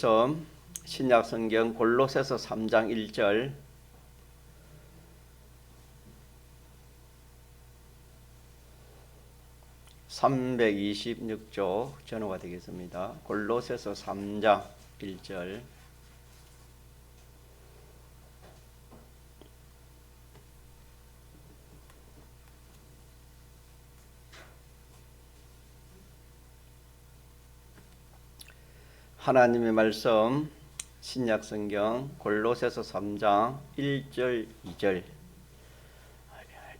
말씀 신약 성경 골로새서 3장 1절 (326조) 전호가 되겠습니다. 골로새서 3장 1절. 하나님의 말씀 신약 성경 골로새서 3장 1절 2절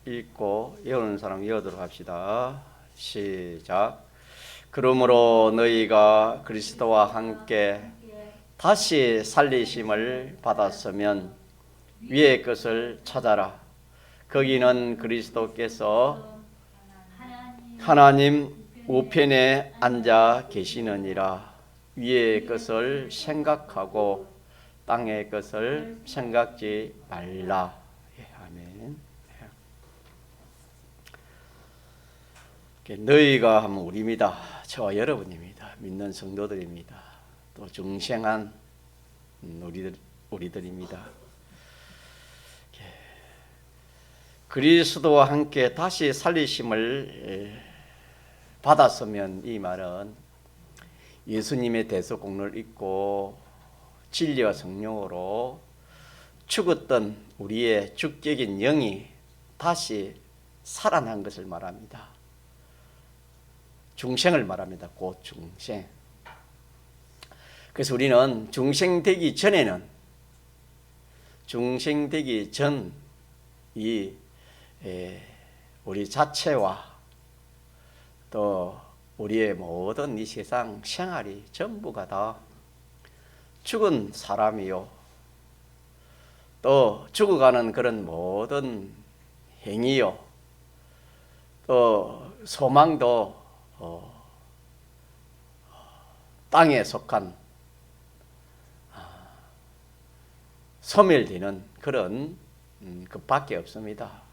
읽고 외우는 사람 외우도록 합시다. 시작. 그러므로 너희가 그리스도와 함께 다시 살리심을 받았으면 위의 것을 찾아라. 거기는 그리스도께서 하나님 우편에 앉아 계시느니라. 위의 것을 생각하고 땅의 것을 생각지 말라. 예, 아멘. 너희가 하면 우리입니다. 저와 여러분입니다. 믿는 성도들입니다. 또 중생한 우리들입니다. 그리스도와 함께 다시 살리심을 받았으면, 이 말은 예수님의 대속공로를 잊고 진리와 성령으로 죽었던 우리의 주격인 영이 다시 살아난 것을 말합니다. 중생을 말합니다. 곧 중생. 그래서 우리는 중생되기 전에는, 중생되기 전 우리 자체와 또 우리의 모든 이 세상 생활이 전부가 다 죽은 사람이요, 또 죽어가는 그런 모든 행위요, 또 소망도 땅에 속한 소멸되는 그런 것밖에 없습니다.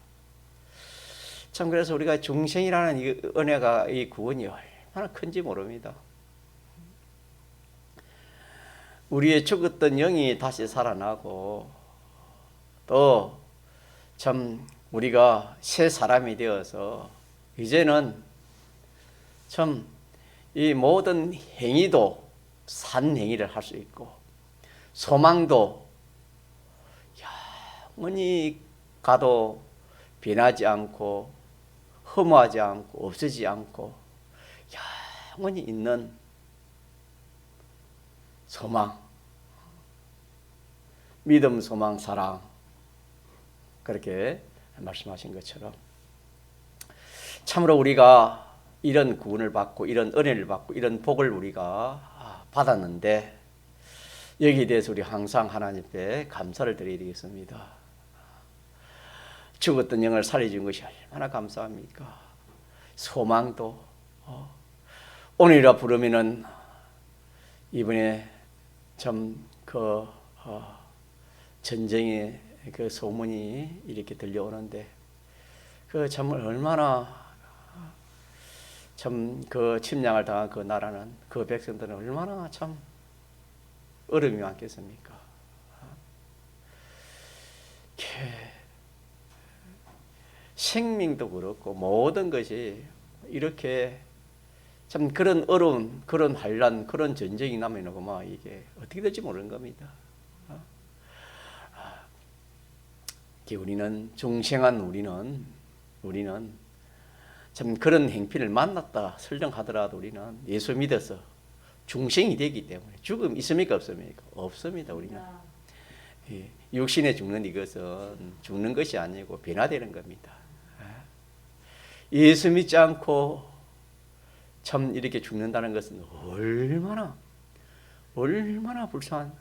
참, 그래서 우리가 중생이라는 이 은혜가, 이 구원이 얼마나 큰지 모릅니다. 우리의 죽었던 영이 다시 살아나고, 또 참 우리가 새 사람이 되어서 이제는 참 이 모든 행위도 산 행위를 할 수 있고, 소망도 영원히 가도 변하지 않고 허무하지 않고 없어지지 않고 영원히 있는 소망, 믿음, 소망, 사랑, 그렇게 말씀하신 것처럼 참으로 우리가 이런 구원을 받고 이런 은혜를 받고 이런 복을 우리가 받았는데, 여기에 대해서 우리 항상 하나님께 감사를 드려야 되겠습니다. 죽었던 영을 살려준 것이 얼마나 감사합니까? 소망도 오늘이라 부르면은 이번에 참 전쟁의 그 소문이 이렇게 들려오는데, 그 참 얼마나 참 그 침략을 당한 그 나라는, 그 백성들은 얼마나 참 어려움이 많겠습니까? 생명도 그렇고 모든 것이 이렇게 참 그런 어려움, 그런 환란, 그런 전쟁이 나면 막 이게 어떻게 될지 모르는 겁니다. 우리는 중생한 우리는 참 그런 행편을 만났다 설령하더라도 우리는 예수 믿어서 중생이 되기 때문에 죽음 있습니까 없습니까? 없습니다. 우리는 육신에 죽는 이것은 죽는 것이 아니고 변화되는 겁니다. 예수 믿지 않고 참 이렇게 죽는다는 것은 얼마나 불쌍한,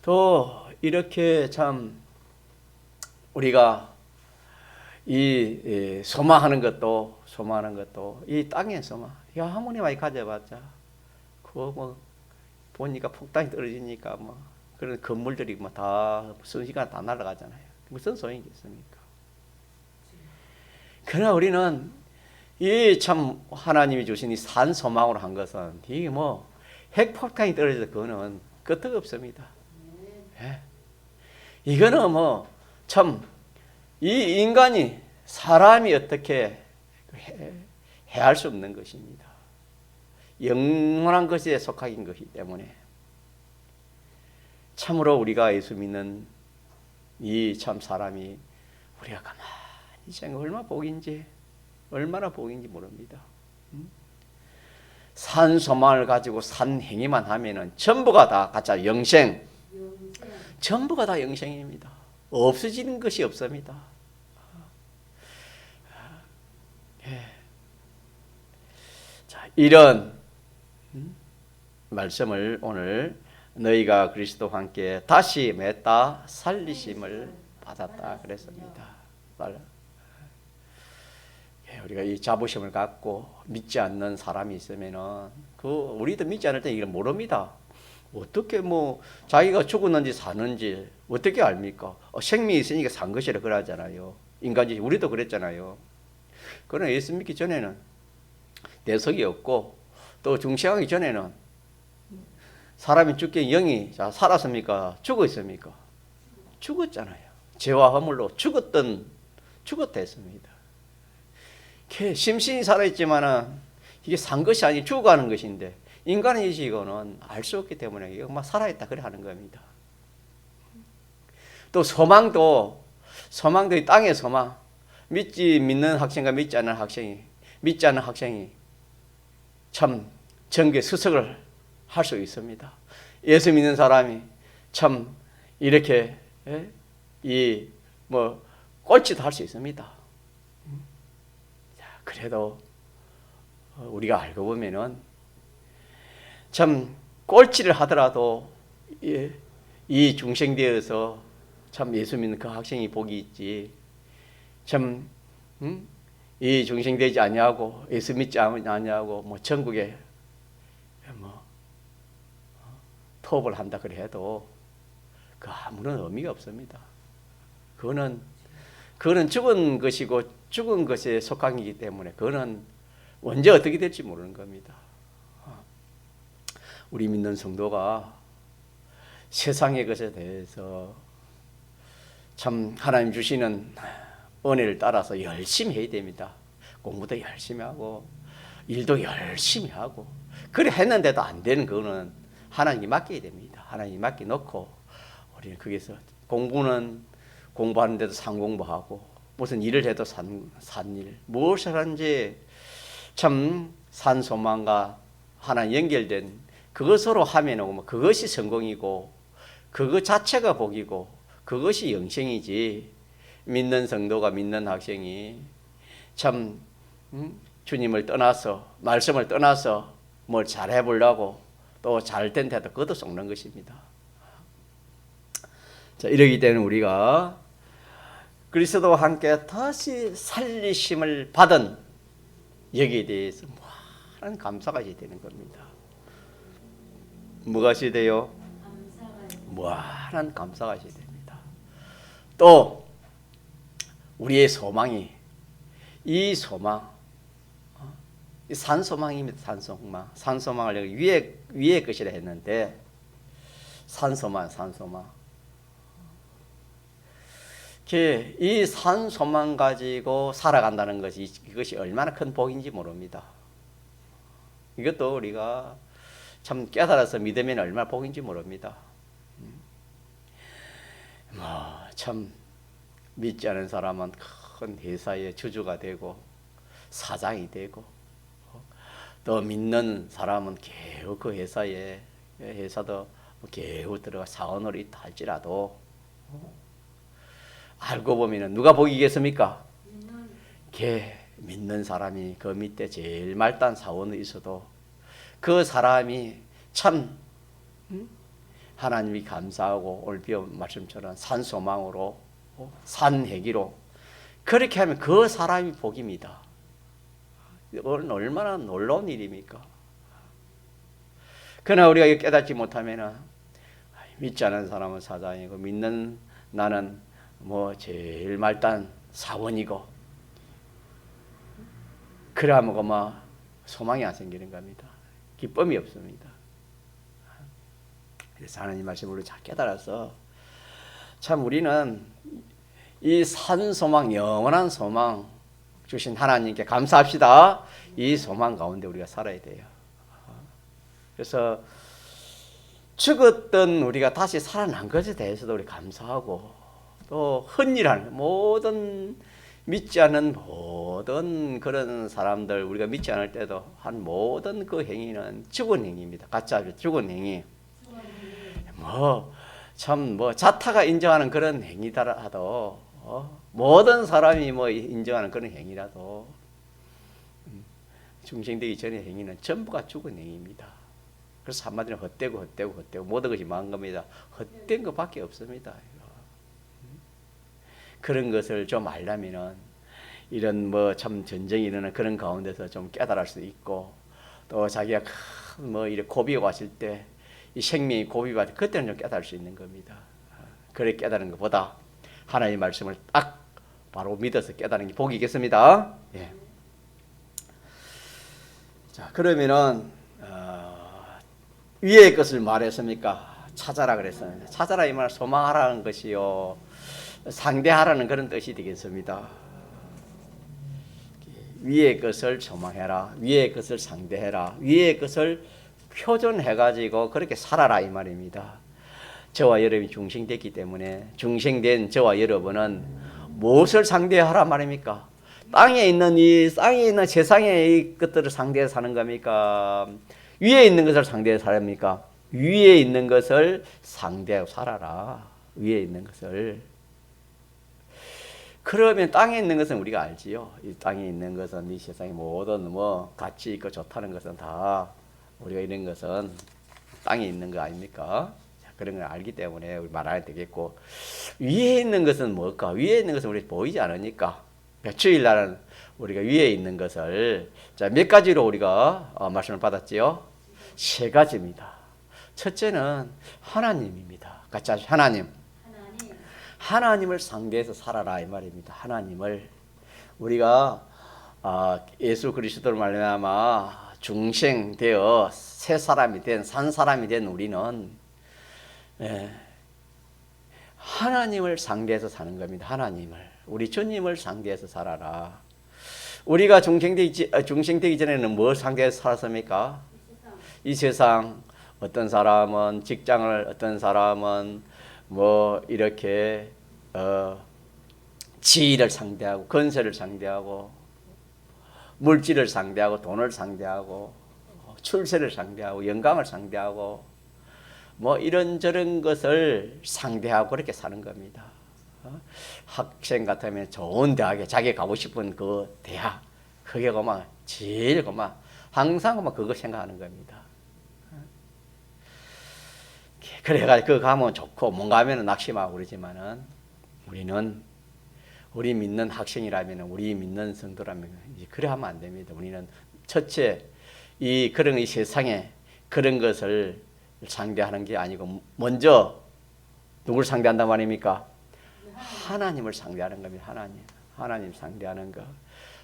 또 이렇게 참 우리가 이 소망하는 것도 이 땅의 소망, 아무리 많이 가져봤자 그거 뭐 보니까 폭탄이 떨어지니까 뭐 그런 건물들이 뭐 다 순식간 다 날아가잖아요. 무슨 소용이 있겠습니까? 그러나 우리는 이 참 하나님이 주신 이 산 소망으로 한 것은 이게 뭐 핵폭탄이 떨어져도 그거는 끄떡 없습니다. 예. 이거는 뭐 참 이 인간이 사람이 어떻게 해할 수 없는 것입니다. 영원한 것에 속하긴 것이기 때문에 참으로 우리가 예수 믿는 이 참 사람이 우리가 가만히 생각 얼마나 복인지 모릅니다. 산 소망을 가지고 산 행위만 하면은 전부가 다 가짜 영생, 전부가 다 영생입니다. 없어지는 것이 없습니다. 자, 이런 말씀을 오늘 너희가 그리스도와 함께 다시 맺다 살리심을 받았다 그랬습니다. 우리가 이 자부심을 갖고 믿지 않는 사람이 있으면은 우리도 믿지 않을 때 이걸 모릅니다. 어떻게 뭐 자기가 죽었는지 사는지 어떻게 압니까? 생명이 있으니까 산 것이라 그러잖아요. 인간이 우리도 그랬잖아요. 그러나 예수 믿기 전에는 대석이 없고 또 중생하기 전에는 사람이 죽게 영이 살았습니까? 죽었습니까? 죽었잖아요. 죄와 허물로 죽었다 했습니다. 심신이 살아있지만은 이게 산 것이 아니고 죽어가는 것인데 인간의 이거는 알 수 없기 때문에 이거 막 살아있다 그래 하는 겁니다. 또 소망도 이 땅의 소망, 믿는 학생과 믿지 않는 학생이 참 정교의 수석을 할 수 있습니다. 예수 믿는 사람이 참 이렇게 이 뭐 꼴찌도 할 수 있습니다. 그래도 우리가 알고 보면은 참 꼴찌를 하더라도 이 중생되어서 참 예수 믿는 그 학생이 복이 있지. 참 이 중생되지 아니하고 예수 믿지 아니하고 뭐 전국에 뭐 토업을 한다 그래 해도 그 아무런 의미가 없습니다. 그거는 죽은 것이고 죽은 것에 속한이기 때문에 그거는 언제 어떻게 될지 모르는 겁니다. 우리 믿는 성도가 세상의 것에 대해서 참 하나님 주시는 은혜를 따라서 열심히 해야 됩니다. 공부도 열심히 하고 일도 열심히 하고 그래 했는데도 안 되는 그거는 하나님께 맡겨야 됩니다. 하나님께 맡겨놓고 우리는 거기서 공부하는데도 산공부하고 무슨 일을 해도 산일 무엇을 하는지 참 산소망과 하나님 연결된 그것으로 하면 그것이 성공이고 그것 자체가 복이고 그것이 영생이지. 믿는 성도가 믿는 학생이 참 주님을 떠나서 말씀을 떠나서 뭘 잘해보려고 또 잘된 데도 그것도 속는 것입니다. 자, 이러기 때문에 우리가 그리스도와 함께 다시 살리심을 받은 여기에 대해서 무한한 감사가 되는 겁니다. 뭐가 돼요? 무한한 감사가 됩니다. 또 우리의 소망이 이 소망, 산소망입니다. 산소망을 위에 것이라 했는데 산소망. 이 산소망 가지고 살아간다는 것이 이것이 얼마나 큰 복인지 모릅니다. 이것도 우리가 참 깨달아서 믿으면 얼마나 복인지 모릅니다. 참 믿지 않은 사람은 큰 회사의 주주가 되고 사장이 되고 또 믿는 사람은 겨우 그 회사도 겨우 들어가 사원으로 있다 할지라도 알고 보면 누가 복이겠습니까? 믿는 사람이 그 밑에 제일 말단 사원에 있어도 그 사람이 참 하나님이 감사하고 오늘 비온 말씀처럼 산소망으로 산회기로 그렇게 하면 그 사람이 복입니다. 얼마나 놀라운 일입니까? 그러나 우리가 이거 깨닫지 못하면 믿지 않은 사람은 사장이고 믿는 나는 뭐 제일 말단 사원이고 그러면 그만 소망이 안 생기는 겁니다. 기쁨이 없습니다. 그래서 하나님 말씀을 잘 깨달아서 참 우리는 이 산 소망, 영원한 소망 주신 하나님께 감사합시다. 이 소망 가운데 우리가 살아야 돼요. 그래서 죽었던 우리가 다시 살아난 것에 대해서도 우리 감사하고, 또 흔히란 모든 믿지 않는 모든 그런 사람들, 우리가 믿지 않을 때도 한 모든 그 행위는 죽은 행위입니다. 가짜 죽은 행위. 참 자타가 인정하는 그런 행위더라도 모든 사람이 인정하는 그런 행위라도 중생되기 전의 행위는 전부가 죽은 행위입니다. 그래서 한마디로 헛되고 모든 것이 망한 겁니다. 헛된 것밖에 없습니다. 그런 것을 좀 알려면은 이런 참 전쟁이 일어나는 그런 가운데서 좀 깨달을 수 있고, 또 자기가 이렇게 고비가 왔을 때 이 생명이 고비받을 그때는 좀 깨달을 수 있는 겁니다. 그래 깨달은 것보다 하나님의 말씀을 딱 바로 믿어서 깨달은 게 복이겠습니다. 예. 자, 그러면은 위의 것을 말했습니까? 찾아라 그랬습니다. 찾아라 이 말 소망하라는 것이요, 상대하라는 그런 뜻이 되겠습니다. 위의 것을 소망해라, 위의 것을 상대해라, 위의 것을 표준해가지고 그렇게 살아라 이 말입니다. 저와 여러분이 중생됐기 때문에 중생된 저와 여러분은 무엇을 상대하라 말입니까? 땅에 있는 세상의 이 것들을 상대해서 사는 겁니까? 위에 있는 것을 상대해서 살합니까? 위에 있는 것을 상대하고 살아라. 위에 있는 것을. 그러면 땅에 있는 것은 우리가 알지요. 이 땅에 있는 것은 이 세상의 모든 가치 있고 좋다는 것은 다 우리가 이런 것은 땅에 있는 거 아닙니까? 그런 걸 알기 때문에 우리 말 안 해도 되겠고, 위에 있는 것은 뭘까? 위에 있는 것은 우리 보이지 않으니까 주일날은 우리가 위에 있는 것을 몇 가지로 우리가 말씀을 받았지요? 세 가지입니다. 첫째는 하나님입니다. 같이 하시죠. 하나님을 상대해서 살아라 이 말입니다. 하나님을 우리가 예수 그리스도로 말미암아 중생되어 새 사람이 된 산 사람이 된 우리는 하나님을 상대해서 사는 겁니다. 하나님을, 우리 주님을 상대해서 살아라. 우리가 중생되기 전에는 뭘 상대해서 살았습니까? 이 세상. 어떤 사람은 직장을, 어떤 사람은 이렇게 지위를 상대하고, 건설을 상대하고, 물질을 상대하고, 돈을 상대하고, 출세를 상대하고, 영광을 상대하고, 이런저런 것을 상대하고 그렇게 사는 겁니다. 학생 같으면 좋은 대학에 자기 가고 싶은 그 대학, 그게 제일 항상 그거 생각하는 겁니다. 그래가지고 그거 가면 좋고, 뭔가 하면 낙심하고 그러지만은 우리 믿는 학생이라면, 우리 믿는 성도라면 그래 하면 안 됩니다. 우리는 첫째 그런 이 세상에 그런 것을 상대하는 게 아니고, 먼저 누굴 상대한단 말입니까? 하나님을 상대하는 겁니다. 하나님 상대하는 것.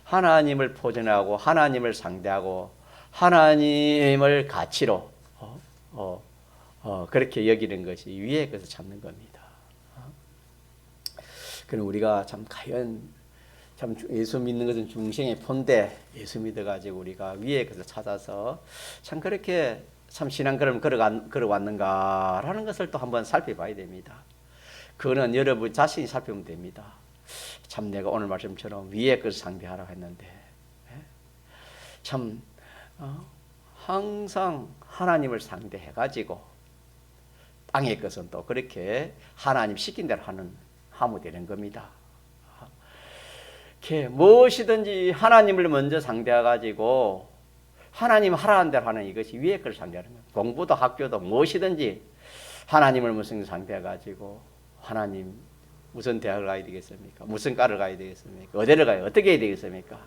하나님을 포전하고, 하나님을 상대하고, 하나님을 가치로 그렇게 여기는 것이 위의 것을 찾는 겁니다. 그럼 우리가 과연 예수 믿는 것은 중생의 본데, 예수 믿어가지고 우리가 위의 것을 찾아서 그렇게 신앙걸음을 걸어왔는가라는 것을 또 한번 살펴봐야 됩니다. 그거는 여러분 자신이 살펴보면 됩니다. 내가 오늘 말씀처럼 위의 것을 상대하라고 했는데, 항상 하나님을 상대해가지고 땅의 것은 또 그렇게 하나님 시킨 대로 하면 되는 겁니다. 무엇이든지 하나님을 먼저 상대해가지고 하나님 하라는 대로 하는 이것이 위의 것을 상대하는 거예요. 공부도 학교도 무엇이든지 하나님을 무슨 상대해가지고, 하나님 무슨 대학을 가야 되겠습니까? 무슨 과를 가야 되겠습니까? 어디를 가야, 어떻게 해야 되겠습니까?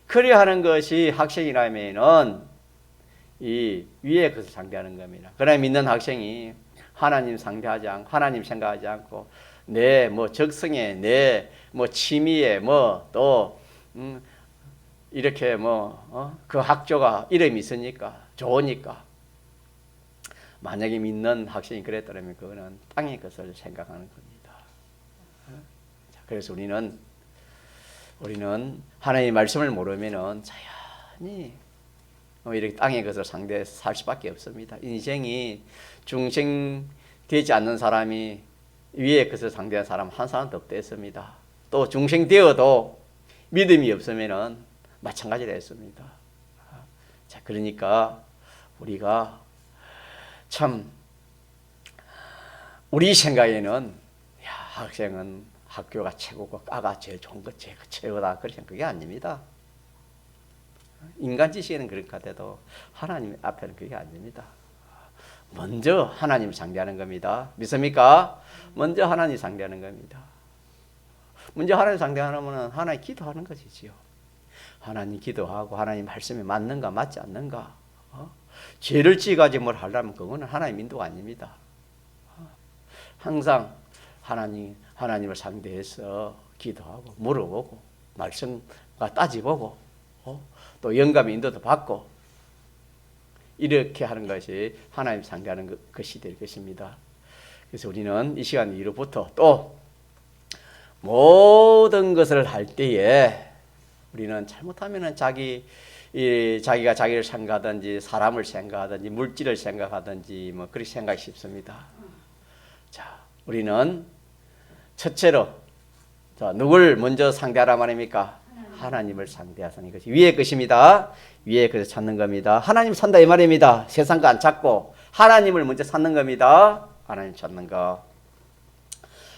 그래야 하는 것이 학생이라면은 이 위의 것을 상대하는 겁니다. 그러나 믿는 학생이 하나님 상대하지 않고, 하나님 생각하지 않고, 내 적성에, 내 취미에, 또 이렇게 그 학교가 이름이 있으니까 좋으니까 만약에 믿는 학생이 그랬다면 그거는 땅의 것을 생각하는 겁니다. 그래서 우리는 하나님의 말씀을 모르면은 자연히 이렇게 땅의 것을 상대해서 살 수밖에 없습니다. 인생이 중생되지 않는 사람이 위의 것을 상대한 사람 한 사람도 없댔습니다. 또 중생되어도 믿음이 없으면은 마찬가지로 했습니다. 자, 그러니까 우리가 참 우리 생각에는 학생은 학교가 최고고 과가 제일 좋은 것 최고다 그런 그게 아닙니다. 인간 지식에는 그런 것 같아도 하나님 앞에는 그게 아닙니다. 먼저 하나님 상대하는 겁니다. 믿습니까? 먼저 하나님 상대하는 겁니다. 먼저 하나님 상대하면 하나님 기도하는 것이지요. 하나님 기도하고 하나님 말씀에 맞는가 맞지 않는가. 죄를 지어가지고 뭘 하려면 그거는 하나님 인도가 아닙니다. 항상 하나님을 상대해서 기도하고 물어보고 말씀과 따지보고 또 영감의 인도도 받고 이렇게 하는 것이 하나님 상대하는 것이 될 것입니다. 그래서 우리는 이 시간 이후부터 또 모든 것을 할 때에 우리는 잘못하면은 자기가 자기를 생각하든지 사람을 생각하든지 물질을 생각하든지 그렇게 생각이 쉽습니다. 자, 우리는 첫째로 누굴 먼저 상대하라 말입니까? 하나님을 상대하는 것이 위의 것입니다. 위의 것을 찾는 겁니다. 하나님 산다 이 말입니다. 세상 거 안 찾고 하나님을 먼저 찾는 겁니다. 하나님 찾는 거.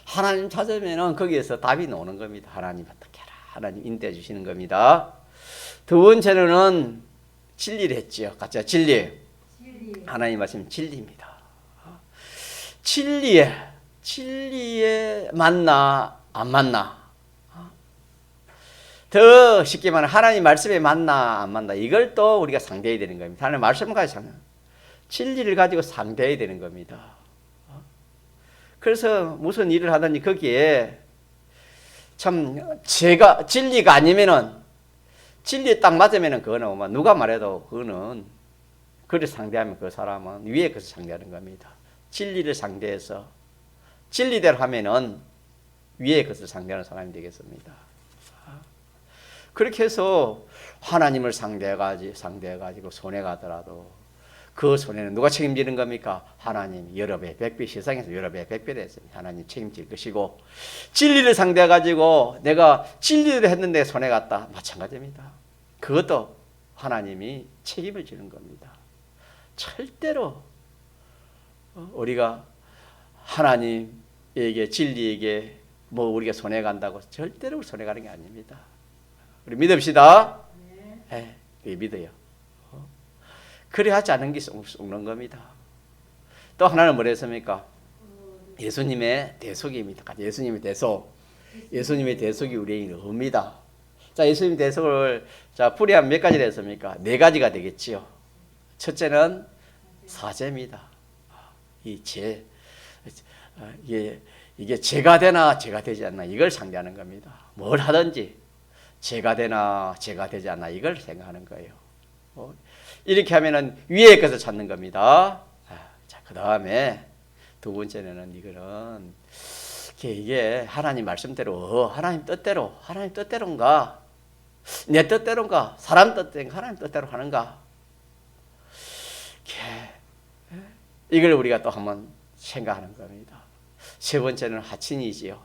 하나님 찾으면은 거기에서 답이 나오는 겁니다. 하나님 어떻게 하라. 하나님 인도해 주시는 겁니다. 두 번째로는 진리를 했지요. 같이 진리. 하나님 말씀 진리입니다. 진리에 맞나 안 맞나. 더 쉽게 말하면 하나님 말씀에 맞나 안 맞나 이걸 또 우리가 상대해야 되는 겁니다. 하나님 말씀을 가지고 진리를 가지고 상대해야 되는 겁니다. 그래서 무슨 일을 하든지 거기에 참 제가 진리가 아니면은 진리에 딱 맞으면은 그거는 누가 말해도 그거는 그를 상대하면 그 사람은 위에 것을 상대하는 겁니다. 진리를 상대해서 진리대로 하면은 위에 것을 상대하는 사람이 되겠습니다. 그렇게 해서 하나님을 상대해가지고 손해가 하더라도 그 손해는 누가 책임지는 겁니까? 하나님 여러 배, 100배 세상에서 여러 배, 100배를 했습니다. 하나님 책임질 것이고 진리를 상대해가지고 내가 진리를 했는데 손해갔다. 마찬가지입니다. 그것도 하나님이 책임을 지는 겁니다. 절대로 우리가 하나님에게 진리에게 우리가 손해간다고 절대로 손해가는 게 아닙니다. 우리 믿읍시다. 네, 믿어요. 그래 하지 않은 게 속는 겁니다. 또 하나는 뭐랬습니까? 예수님의 대속입니다. 예수님의 대속. 예수님의 대속이 우리에게 옵니다. 자, 예수님의 대속을 풀이하면 몇 가지를 했습니까? 4가지가 되겠지요. 첫째는 사죄입니다. 이게 죄가 되나 죄가 되지 않나 이걸 상대하는 겁니다. 뭘 하든지 죄가 되나 죄가 되지 않나 이걸 생각하는 거예요. 이렇게 하면은 위의 것을 찾는 겁니다. 자, 그 다음에 두 번째는 이게 하나님 말씀대로 하나님 뜻대로인가 내 뜻대로인가 사람 뜻대로인가 하나님 뜻대로 하는가 이걸 우리가 또 한번 생각하는 겁니다. 세 번째는 하친이지요.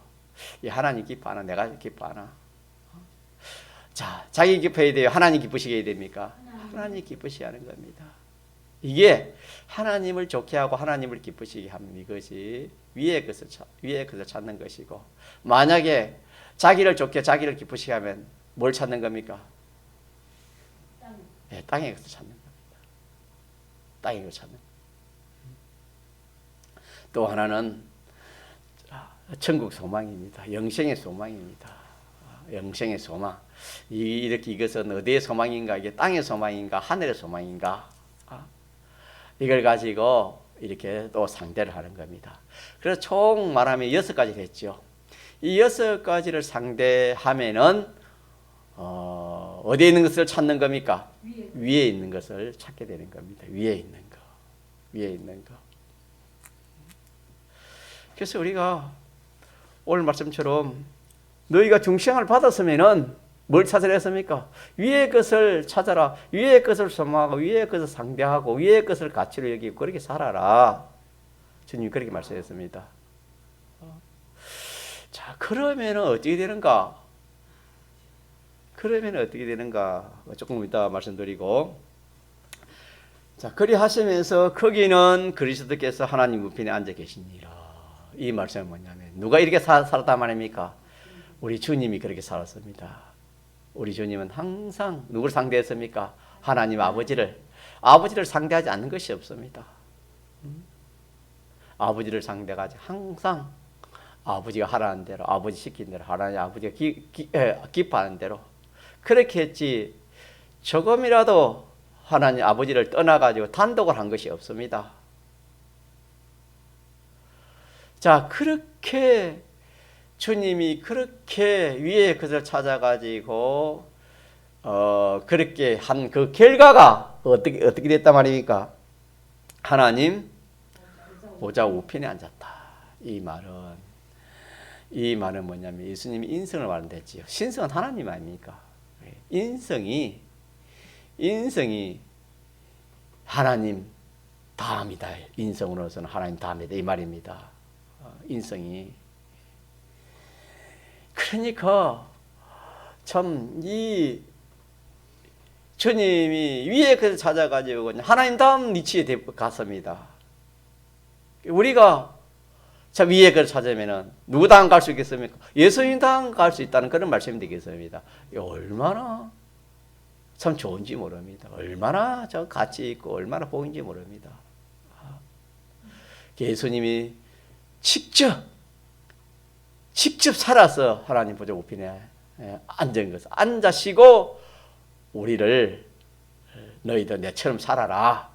하나님 기뻐하나 내가 기뻐하나. 자, 자기 기뻐해야 돼요? 하나님 기쁘시게 해야 됩니까? 하나님 기쁘시게 하는 겁니다. 이게 하나님을 좋게 하고 하나님을 기쁘시게 하면 이것이 위의 것을 찾는 것이고 만약에 자기를 좋게 자기를 기쁘시게 하면 뭘 찾는 겁니까? 네, 땅의 것을 찾는 겁니다. 땅의 것을 찾는 겁니다. 또 하나는 천국 소망입니다. 영생의 소망입니다. 영생의 소망. 이것은 어디의 소망인가? 이게 땅의 소망인가? 하늘의 소망인가? 이걸 가지고 이렇게 또 상대를 하는 겁니다. 그래서 총 말하면 6가지를 했죠. 이 6가지를 상대하면은 어디에 있는 것을 찾는 겁니까? 위에. 위에 있는 것을 찾게 되는 겁니다. 위에 있는 거. 위에 있는 거. 그래서 우리가 오늘 말씀처럼 너희가 중생을 받았으면은 뭘 찾으라 했습니까? 위의 것을 찾아라. 위의 것을 소망하고 위의 것을 상대하고 위의 것을 가치로 여기고 그렇게 살아라. 주님이 그렇게 말씀했습니다. 자, 그러면은 어떻게 되는가? 그러면 어떻게 되는가? 조금 이따 말씀드리고. 자, 그리 하시면서 거기는 그리스도께서 하나님 우편에 앉아 계시니라. 이 말씀은 뭐냐면 누가 이렇게 살았단 말입니까? 우리 주님이 그렇게 살았습니다. 우리 주님은 항상 누구를 상대했습니까? 하나님 아버지를 상대하지 않는 것이 없습니다. 아버지를 상대하지 항상 아버지가 하라는 대로, 아버지 시킨 대로, 하나님 아버지가 기뻐하는 대로 그렇게 했지. 조금이라도 하나님 아버지를 떠나가지고 단독을 한 것이 없습니다. 자, 그렇게 주님이 그렇게 위에 것을 찾아가지고 그렇게 한 그 결과가 어떻게 됐단 말입니까? 하나님 보좌 우편에 앉았다. 이 말은 뭐냐면 예수님이 인성을 말한댔지요. 신성은 하나님 아닙니까? 인성이 하나님 다음이다. 인성으로서는 하나님 다음이다. 이 말입니다. 인성이. 그러니까 참 이 주님이 위에 것을 찾아가지고 하나님 다음 위치에 갔습니다. 우리가 자 위에 것을 찾으면은 누구 다음 갈 수 있겠습니까? 예수님 다음 갈 수 있다는 그런 말씀이 되겠습니다. 얼마나 참 좋은지 모릅니다. 얼마나 저 가치 있고 얼마나 복인지 모릅니다. 예수님이 직접 살아서 하나님 보좌 우편에 앉은 것을 앉으시고 우리를 너희도 내처럼 살아라.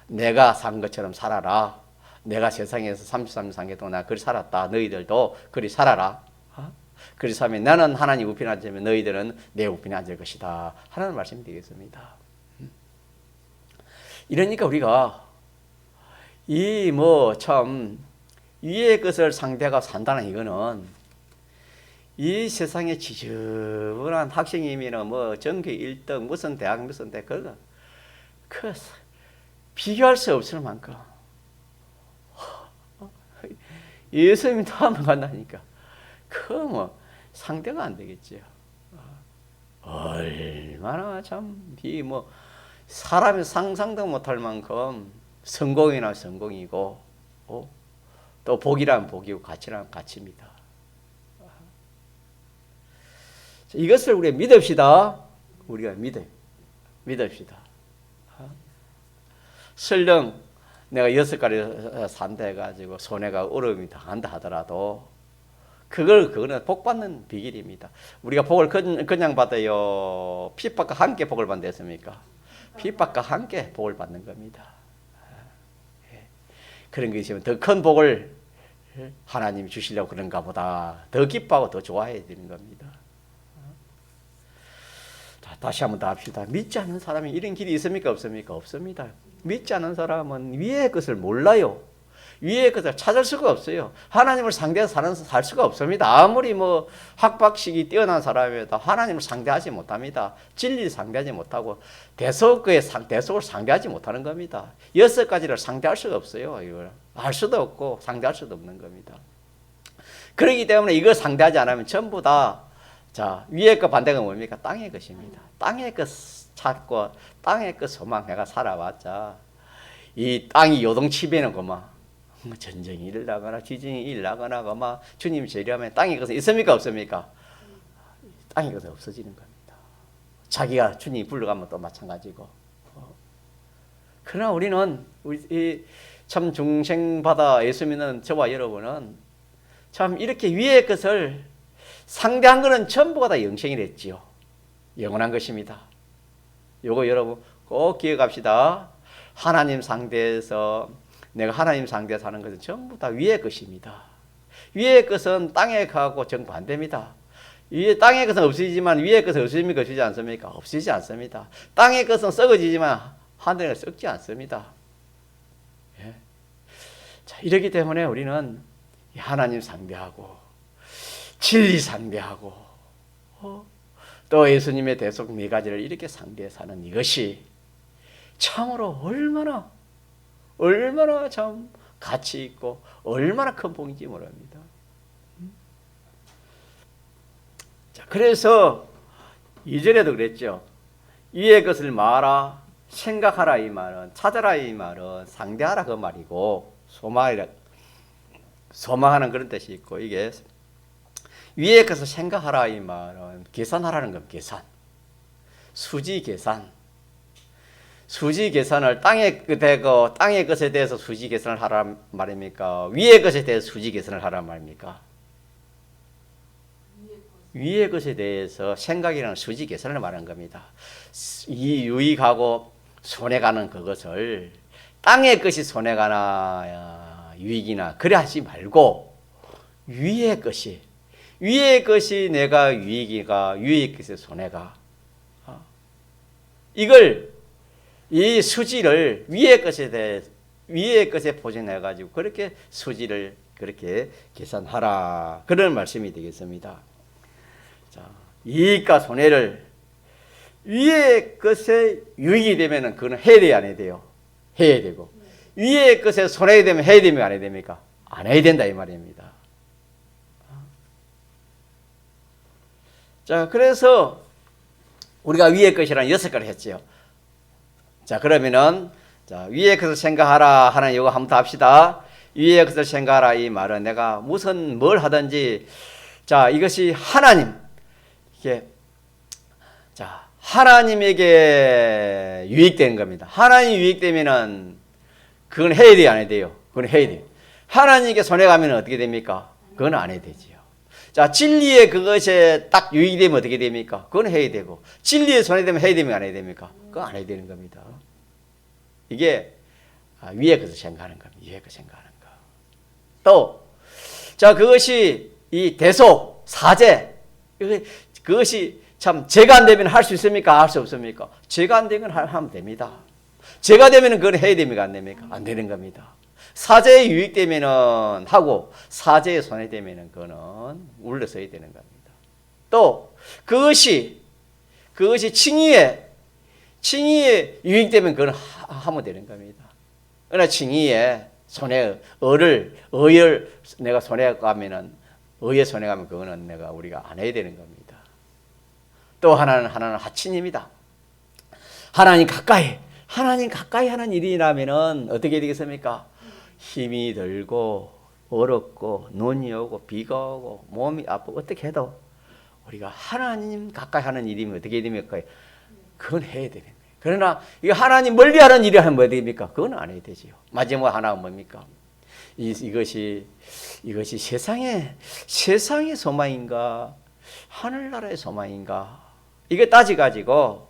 내가 산 것처럼 살아라. 내가 세상에서 33년 산 게 동안 그리 살았다. 너희들도 그리 살아라. 그리 살면 나는 하나님 우편에 앉으면 너희들은 내 우편에 앉을 것이다. 하나님 말씀이 되겠습니다. 이러니까 우리가 이 참 위의 것을 상대가 산다는 이거는 이 세상에 지저분한 학생이면 뭐 전교 1등 무슨 대학 무슨 대학 그 비교할 수 없을 만큼 예수님이 다음에 간다니까 그 뭐 상대가 안 되겠죠. 얼마나 참 이 뭐 사람이 상상도 못할 만큼 성공이나 성공이고 또 복이란 복이고 가치란 가치입니다. 이것을 우리가 믿읍시다. 우리가 믿읍시다. 설령 내가 6가지 산다 해가지고 손해가 어려움이 당한다 하더라도 그거는 복 받는 비결입니다. 우리가 복을 그냥 받아요? 핍박과 함께 복을 받았습니까? 핍박과 함께 복을 받는 겁니다. 그런 게 있으면 더 큰 복을 하나님이 주시려고 그런가 보다 더 기뻐하고 더 좋아해야 되는 겁니다. 자, 다시 한번 더 합시다. 믿지 않는 사람이 이런 길이 있습니까? 없습니까? 없습니다. 믿지 않는 사람은 위의 것을 몰라요. 위의 것을 찾을 수가 없어요. 하나님을 상대해서 살 수가 없습니다. 아무리 뭐 학박식이 뛰어난 사람이라도 하나님을 상대하지 못합니다. 진리를 상대하지 못하고 대속을 상대하지 못하는 겁니다. 6가지를 상대할 수가 없어요. 이걸 알 수도 없고 상대할 수도 없는 겁니다. 그렇기 때문에 이걸 상대하지 않으면 전부 다 자, 위의 것 반대가 뭡니까? 땅의 것입니다. 땅의 것 찾고 땅의 것 소망해가 살아왔자 이 땅이 요동치면은 그만 전쟁이 일어나거나 지진이 일어나거나 그만 주님 재림하면 땅의 것은 있습니까? 없습니까? 땅의 것은 없어지는 겁니다. 자기가 주님이 불러가면 또 마찬가지고. 그러나 우리는 참 중생받아 예수 믿는 저와 여러분은 참 이렇게 위의 것을 상대한 것은 전부가 다 영생이랬지요. 영원한 것입니다. 요거 여러분 꼭 기억합시다. 하나님 상대에서 내가 하나님 상대에 사는 것은 전부 다 위의 것입니다. 위의 것은 땅에 가고 정반대입니다. 위에 땅의 것은 없어지지만 위의 것은 없어집니까? 없어지지 않습니까? 없어지지 않습니다. 땅의 것은 썩어지지만 하늘은 썩지 않습니다. 예. 자, 이렇기 때문에 우리는 하나님 상대하고 진리 상대하고 또 예수님의 대속 네 가지를 이렇게 상대해 사는 이것이 참으로 얼마나 참 가치 있고 얼마나 큰 복인지 모릅니다. 자, 그래서 이전에도 그랬죠. 위의 것을 말하라, 생각하라 이 말은, 찾아라 이 말은 상대하라 그 말이고 소망하는 그런 뜻이 있고, 이게 위의 것을 생각하라 이 말은 계산하라는 겁니다. 계산, 수지 계산을 땅의 것에 대해서 수지 계산을 하라 말입니까? 위의 것에 대해서 수지 계산을 하라 말입니까? 위의 것에 대해서 생각이라는 수지 계산을 말하는 겁니다. 이 유익하고 손해가는 그것을 땅의 것이 손해가나 유익이나 그래 하지 말고 위의 것이 내가 유익이가 위의 것의 손해가, 이걸 이 수지를 위의 것에 포진해 가지고 그렇게 수지를 그렇게 계산하라, 그런 말씀이 되겠습니다. 자, 이익과 손해를 위의 것에 유익이 되면은 그건 해야 돼요, 안 해야 돼요? 해야 되고, 위의 것에 손해가 되면 해야 됩니까, 안 해야 됩니까? 안 해야 된다 이 말입니다. 자, 그래서 우리가 위의 것이라는 6가지를 했지요. 자, 그러면은 자, 위의 것을 생각하라 하는 이거 한번 더 합시다. 위의 것을 생각하라 이 말은 내가 무슨 뭘 하든지, 자, 이것이 하나님, 이게 자, 하나님에게 유익되는 겁니다. 하나님 유익되면은 그건 해야 돼요, 안 해야 돼요? 그건 해야 돼요. 하나님께 손해가면 어떻게 됩니까? 그건 안 해야 되지요. 자, 진리에 그것에 딱 유익이 되면 어떻게 됩니까? 그건 해야 되고, 진리에 손해되면 해야 됩니까? 안 해야 됩니까? 그건 안 해야 되는 겁니다. 이게 위의 것을 생각하는 겁니다. 위의 것을 생각하는 거. 또, 자, 그것이 이 대속, 사제, 그것이 참 제가 안 되면 할 수 있습니까? 할 수 없습니까? 제가 안 되면 하면 됩니다. 제가 되면 그건 해야 됩니까? 안 됩니까? 안 되는 겁니다. 사제에 유익되면은 하고 사제에 손해되면은 그거는 물러서야 되는 겁니다. 또 그것이 칭의에 유익되면 그건 하면 되는 겁니다. 그러나 칭의에 의를 내가 손해가면은 의에 손해가면 그거는 우리가 안 해야 되는 겁니다. 또 하나는 하친입니다. 하나님 가까이 하는 일이라면은 어떻게 되겠습니까? 힘이 들고 어렵고 눈이 오고 비가 오고 몸이 아프고 어떻게 해도 우리가 하나님 가까이 하는 일이면 어떻게 됩니까? 그건 해야 되는 거예요. 그러나 이거 하나님 멀리 하는 일이 하면 뭐 됩니까? 그건 안 해야 되지요. 마지막 하나가 뭡니까? 이것이 세상의 소망인가 하늘나라의 소망인가, 이게 따지가지고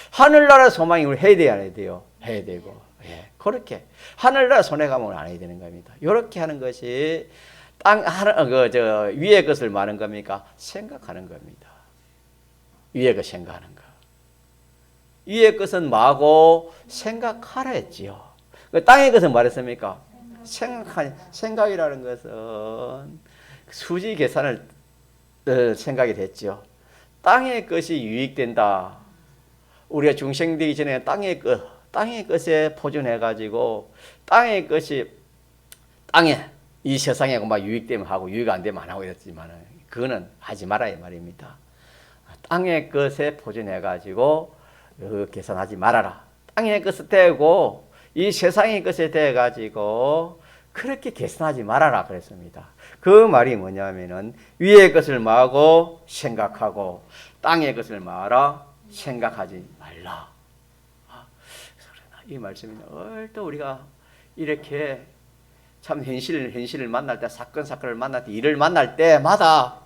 하늘나라 소망이 우리 해야 돼요, 안 해야 돼요? 해야 되고, 예, 그렇게 하늘나라 손해가면 안 해야 되는 겁니다. 이렇게 하는 것이 위의 것을 말하는 겁니까? 생각하는 겁니다. 위의 것 생각하는 거. 위의 것은 마고 생각하라 했지요. 땅의 것은 말했습니까? 생각이라는 것은 수지 계산을 생각이 됐죠. 땅의 것이 유익된다. 우리가 중생되기 전에 땅의 것에 포진해가지고 땅의 것이 이 세상에 막 유익되면 하고 유익 안 되면 안 하고 이랬지만 그거는 하지 말아야 말입니다. 땅의 것에 포진해가지고 계산하지 말아라. 땅의 것에 대고 이 세상의 것에 대해가지고 그렇게 계산하지 말아라 그랬습니다. 그 말이 뭐냐면은 위의 것을 마고 생각하고 땅의 것을 마라 생각하지 말라. 이 말씀이 또 우리가 이렇게 참 현실을 만날 때, 사건을 만날 때, 일을 만날 때마다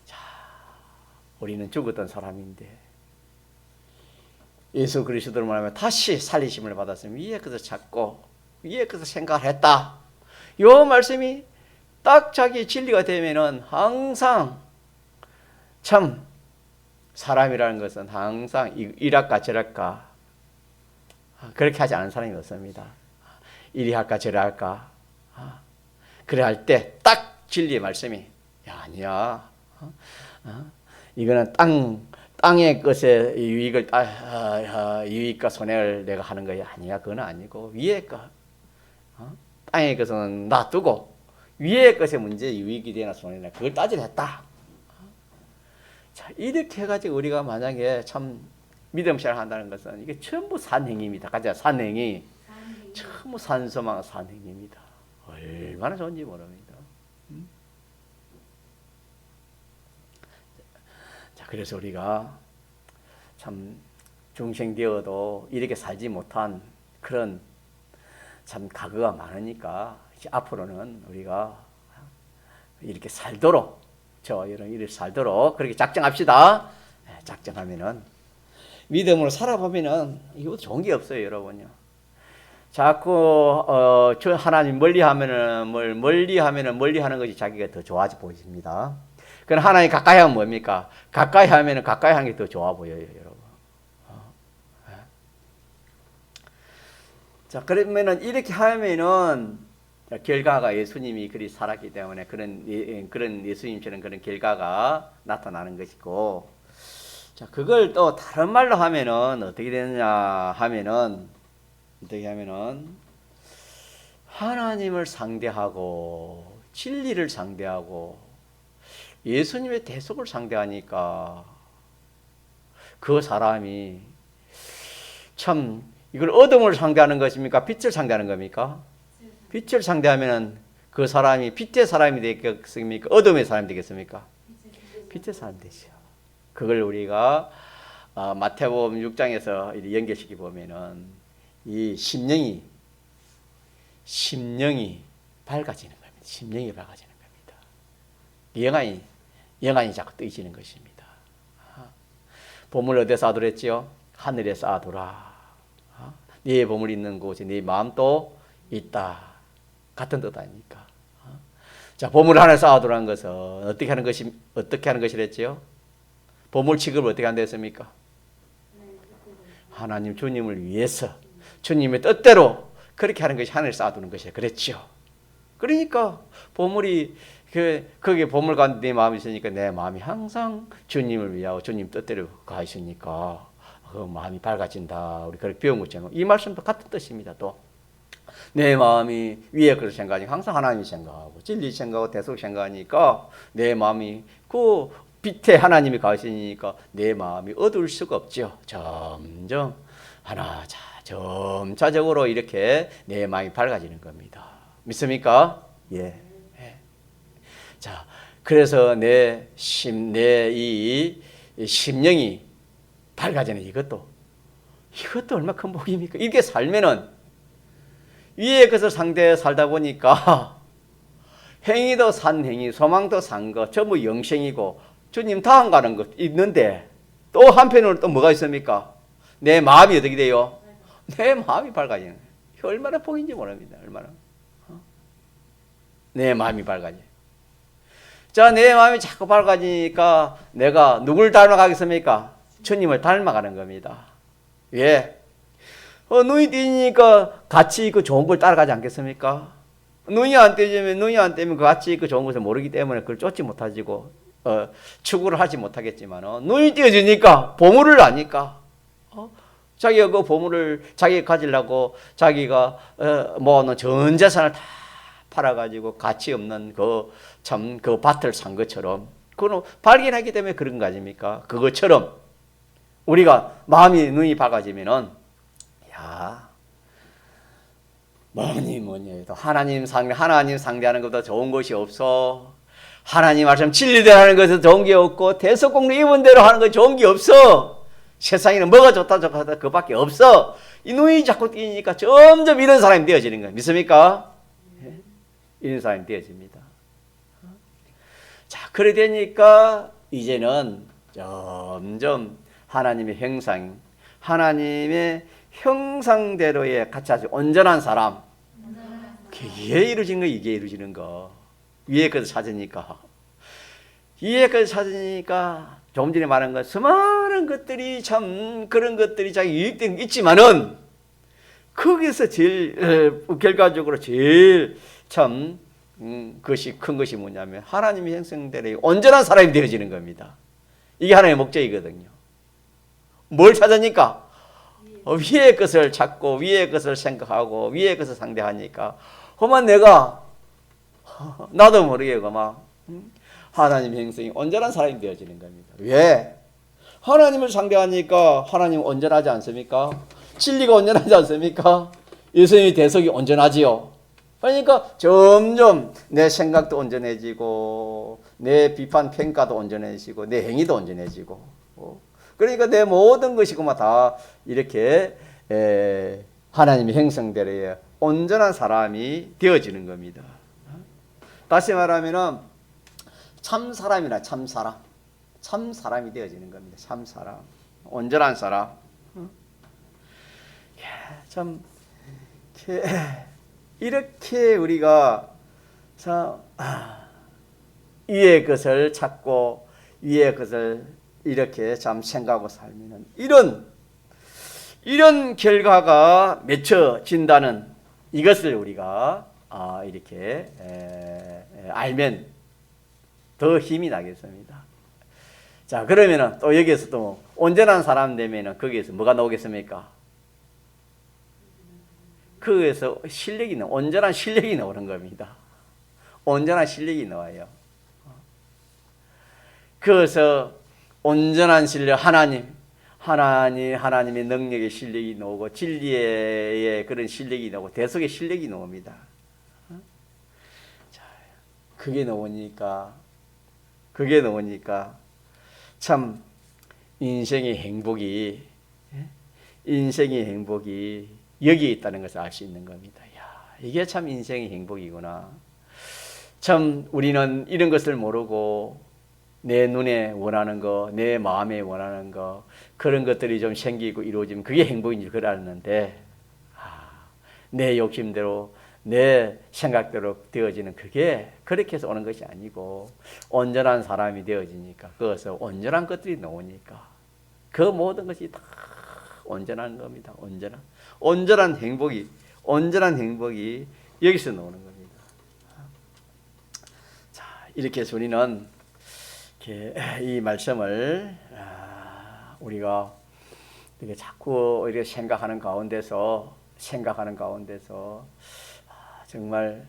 자, 우리는 죽었던 사람인데 예수 그리스도를 말하면 다시 살리심을 받았으면 위의 것을 찾고 위의 것을 생각을 했다. 이 말씀이 딱 자기 진리가 되면은 항상 참 사람이라는 것은 항상 이랄까 저랄까 그렇게 하지 않은 사람이 없습니다. 이리 할까 저리 할까 그래 할 때 딱 진리의 말씀이 야 아니야 이거는 땅의 것에 유익과 손해를 내가 하는 거야 아니야 그건 아니고 위의 것 땅의 것은 놔두고 위의 것의 문제 유익이 되나 손해나 그걸 따지려 했다. 자 이렇게 해가지고 우리가 만약에 참 믿음 생활 한다는 것은 이게 전부 산행입니다. 가자 산행이 전부 산소망 산행입니다. 얼마나 좋은지 모릅니다. 자 그래서 우리가 참 중생되어도 이렇게 살지 못한 그런 참 과거가 많으니까 앞으로는 우리가 이렇게 살도록 이런 일을 살도록 그렇게 작정합시다. 작정하면은 믿음으로 살아보면은 이것도 좋은 게 없어요, 여러분요. 자꾸 저 하나님 멀리하면은 멀리 하는 것이 자기가 더 좋아 보입니다. 그럼 하나님 가까이 하면 뭡니까? 가까이 하면은 가까이 하는 게 더 좋아 보여요, 여러분. 자 그러면은 이렇게 하면은 결과가 예수님이 그리 살았기 때문에 그런 예수님처럼 그런 결과가 나타나는 것이고, 자 그걸 또 다른 말로 하면은 어떻게 되느냐 하면은 하나님을 상대하고 진리를 상대하고 예수님의 대속을 상대하니까 그 사람이 참 이걸 어둠을 상대하는 것입니까? 빛을 상대하는 겁니까? 빛을 상대하면 그 사람이 빛의 사람이 되겠습니까? 어둠의 사람이 되겠습니까? 빛의 사람이 되죠. 그걸 우리가 마태복음 6장에서 연결시켜 보면은 이 심령이 밝아지는 겁니다. 심령이 밝아지는 겁니다. 영안이 자꾸 뜨이지는 것입니다. 보물 어디서 쌓아두랬지요? 하늘에 쌓아두라. 네 보물 있는 곳에 네 마음도 있다. 같은 뜻 아닙니까? 자, 보물 하나 쌓아두라는 것은 어떻게 하는 것이랬지요? 보물 취급을 어떻게 한다 했습니까? 하나님 주님을 위해서 주님의 뜻대로 그렇게 하는 것이 하늘에 쌓아두는 것이야. 그랬죠. 그러니까 보물이 거기에 보물 가운데 내 마음이 있으니까 내 마음이 항상 주님을 위하고 주님 뜻대로 가 있으니까 그 마음이 밝아진다. 우리 그렇게 배운 것처럼 이 말씀도 같은 뜻입니다. 또 내 마음이 위에 그걸 생각하니까 항상 하나님 생각하고 진리 생각하고 대속 생각하니까 내 마음이 그 빛에 하나님이 가시니까 내 마음이 어두울 수가 없죠. 점점 점차적으로 이렇게 내 마음이 밝아지는 겁니다. 믿습니까? 예. 자, 그래서 내 심령이 밝아지는 이것도 얼마나 큰 복입니까? 이렇게 살면은 위의 것을 상대해 살다 보니까 행위도 산 행위, 소망도 산 것, 전부 영생이고 주님 다음 가는 것 있는데 또 한편으로 또 뭐가 있습니까? 내 마음이 어떻게 돼요? 내 마음이 밝아지는 거예요. 얼마나 복인지 모릅니다. 얼마나. 내 마음이 밝아져. 자, 내 마음이 자꾸 밝아지니까 내가 누굴 닮아가겠습니까? 주님을 닮아가는 겁니다. 왜? 눈이 띄니까 가치 있고 좋은 걸 따라가지 않겠습니까? 눈이 안 뜨면 그 가치 있고 좋은 것을 모르기 때문에 그걸 쫓지 못하지고 추구를 하지 못하겠지만 눈이 띄어지니까 보물을 아니까 자기가 그 보물을 자기가 가지려고 자기가 모아놓은 전 재산을 다 팔아가지고 가치 없는 그 밭을 산 것처럼 그건 발견하기 때문에 그런 거 아닙니까? 그것처럼 우리가 눈이 밝아지면은 뭐니 해도 하나님 상대하는 것보다 좋은 것이 없어. 하나님 말씀 진리대로 하는 것은 좋은 게 없고 대속공로 입은 대로 하는 건 좋은 게 없어. 세상에는 뭐가 좋다 그밖에 없어. 이 눈이 자꾸 띄니까 점점 이런 사람이 되어지는 거예요. 믿습니까? 이런 사람이 되어집니다. 자, 그래 되니까 이제는 점점 하나님의 형상대로의 같이 아주 온전한 사람. 이게 이루어지는 거. 위에 것을 찾으니까. 위에 것을 찾으니까 조금 전에 말한 것 수많은 것들이 참 그런 것들이 자기 유익된 게 있지만은 거기서 제일 결과적으로 제일 참 그것이 큰 것이 뭐냐면 하나님의 형상대로 온전한 사람이 되어지는 겁니다. 이게 하나님의 목적이거든요. 뭘 찾으니까? 위의 것을 찾고 위의 것을 생각하고 위의 것을 상대하니까 그만 내가 나도 모르게 막 하나님의 형상이 온전한 사람이 되어지는 겁니다. 왜? 하나님을 상대하니까 하나님은 온전하지 않습니까? 진리가 온전하지 않습니까? 예수님의 대속이 온전하지요. 그러니까 점점 내 생각도 온전해지고 내 비판 평가도 온전해지고 내 행위도 온전해지고 그러니까 내 모든 것이 다 이렇게 하나님의 형상대로의 온전한 사람이 되어지는 겁니다. 다시 말하면 참 사람이라 참 사람. 참 사람이 되어지는 겁니다. 참 사람. 온전한 사람. 참 이렇게 우리가 위의 것을 찾고 위의 것을 이렇게 참 생각하고 살면 이런 결과가 맺혀진다는 이것을 우리가 이렇게 알면 더 힘이 나겠습니다. 자, 그러면은 또 여기에서 또 온전한 사람 되면은 거기에서 뭐가 나오겠습니까? 거기에서 온전한 실력이 나오는 겁니다. 온전한 실력이 나와요. 그래서 온전한 실력, 하나님의 능력의 실력이 나오고 진리의 그런 실력이 나오고 대속의 실력이 나옵니다. 자, 그게 나오니까 참 인생의 행복이 여기에 있다는 것을 알 수 있는 겁니다. 야, 이게 참 인생의 행복이구나. 참 우리는 이런 것을 모르고 내 눈에 원하는 거, 내 마음에 원하는 거 그런 것들이 좀 생기고 이루어지면 그게 행복인 줄 알았는데 내 욕심대로 내 생각대로 되어지는 그게 그렇게 해서 오는 것이 아니고 온전한 사람이 되어지니까 거기서 온전한 것들이 나오니까 그 모든 것이 다 온전한 겁니다. 온전한 행복이 여기서 나오는 겁니다. 자, 이렇게 해서 우리는 이 말씀을 우리가 이렇게 자꾸 이렇게 생각하는 가운데서 정말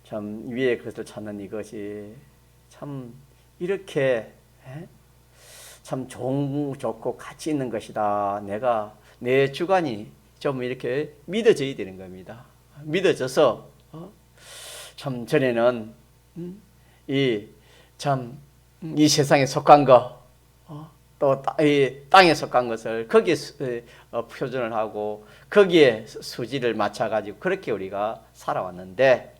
참 위의 것을 찾는 이것이 참 이렇게 참 좋고 가치 있는 것이다. 내 주관이 좀 이렇게 믿어져야 되는 겁니다. 믿어져서 참 전에는 이 세상에 속한 거, 또 이 땅에 속한 것을 거기에 표준을 하고 거기에 수지를 맞춰가지고 그렇게 우리가 살아왔는데,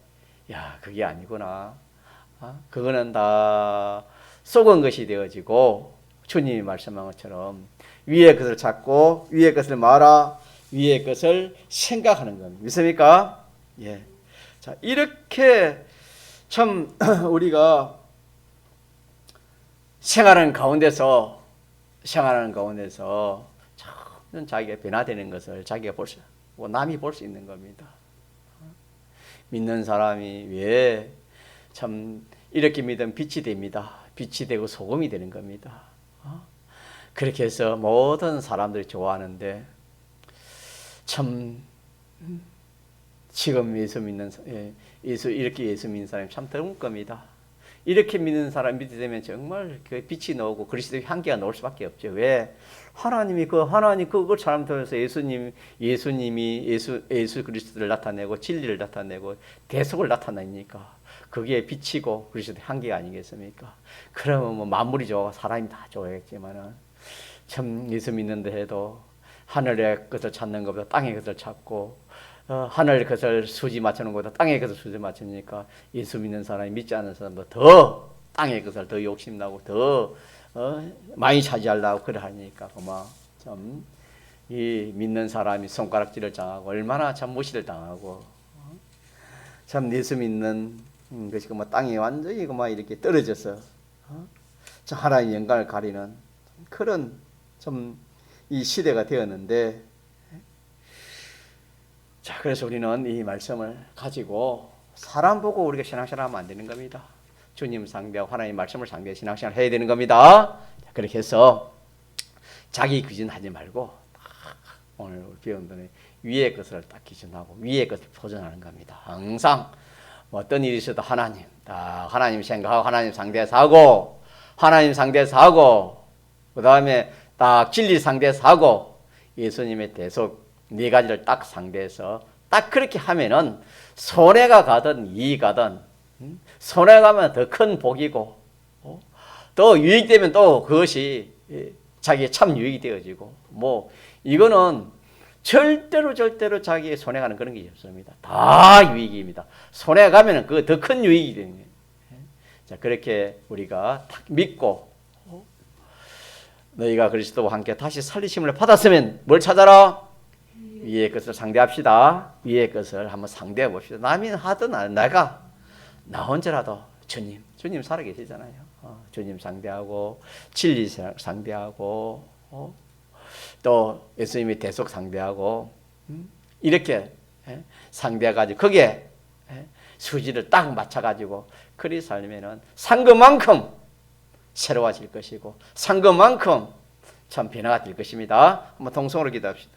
야, 그게 아니구나. 그거는 다 속은 것이 되어지고 주님이 말씀한 것처럼 위의 것을 찾고 위의 것을 말아 위의 것을 생각하는 겁니다. 믿습니까? 예. 자, 이렇게 참 우리가 생활하는 가운데서 참 자기가 변화되는 것을 자기가 남이 볼 수 있는 겁니다. 믿는 사람이 왜 참 이렇게 믿으면 빛이 됩니다. 빛이 되고 소금이 되는 겁니다. 그렇게 해서 모든 사람들이 좋아하는데 참 지금 예수 믿는 사람이 참 드문 겁니다. 이렇게 믿는 사람 믿게 되면 정말 그 빛이 나오고 그리스도의 향기가 나올 수밖에 없죠. 왜? 하나님 그걸 사람 통해서 예수님이 예수 그리스도를 나타내고 진리를 나타내고 대속을 나타내니까 그게 빛이고 그리스도의 향기가 아니겠습니까? 그러면 뭐 만물이 좋아 사람이 다 좋아했지만은 참 예수 믿는다 해도 하늘의 것을 찾는 것보다 땅의 것을 찾고 하늘 것을 수지 맞추는 것보다 땅의 것을 수지 맞추니까 예수 믿는 사람이 믿지 않는 사람보다 더 땅의 것을 더 욕심나고 더 많이 차지하려고 그래 하니까 참 이 믿는 사람이 손가락질을 당하고 얼마나 참 무시를 당하고 참 예수 믿는 것이 땅이 완전히 이렇게 떨어져서 하나님의 영광을 가리는 그런 좀 이 시대가 되었는데, 자, 그래서 우리는 이 말씀을 가지고 사람 보고 우리가 신앙생활 하면 안 되는 겁니다. 주님 상대하고 하나님 말씀을 상대해 신앙생활 해야 되는 겁니다. 그렇게 해서 자기 기준하지 말고 오늘 배운 대로 위의 것을 딱 기준하고 위의 것을 보존하는 겁니다. 항상 어떤 일이 있어도 하나님, 하나님 생각하고 하나님 상대해서 하고, 하나님 상대해서 하고, 그 다음에 딱 진리 상대해서 하고, 예수님의 대속 네 가지를 딱 상대해서 딱 그렇게 하면은 손해가 가든 이익 가든, 손해가 가면 더 큰 복이고, 또 유익되면 또 그것이 자기의 참 유익이 되어지고, 뭐 이거는 절대로 자기의 손해가는 그런 게 없습니다. 다 유익입니다. 손해가 가면은 그 더 큰 유익이 되는 거예요. 자, 그렇게 우리가 딱 믿고, 너희가 그리스도와 함께 다시 살리심을 받았으면 뭘 찾아라? 위의 것을 상대합시다. 위의 것을 한번 상대해 봅시다. 남이 하든 내가 나 혼자라도 주님 살아계시잖아요. 주님 상대하고, 진리 상대하고, 또 예수님이 대속 상대하고, 이렇게 상대해가지고 거기에 수지를 딱 맞춰가지고 그리 살면은 산 것만큼 새로워질 것이고 산 것만큼 참 변화가 될 것입니다. 한번 동성으로 기도합시다.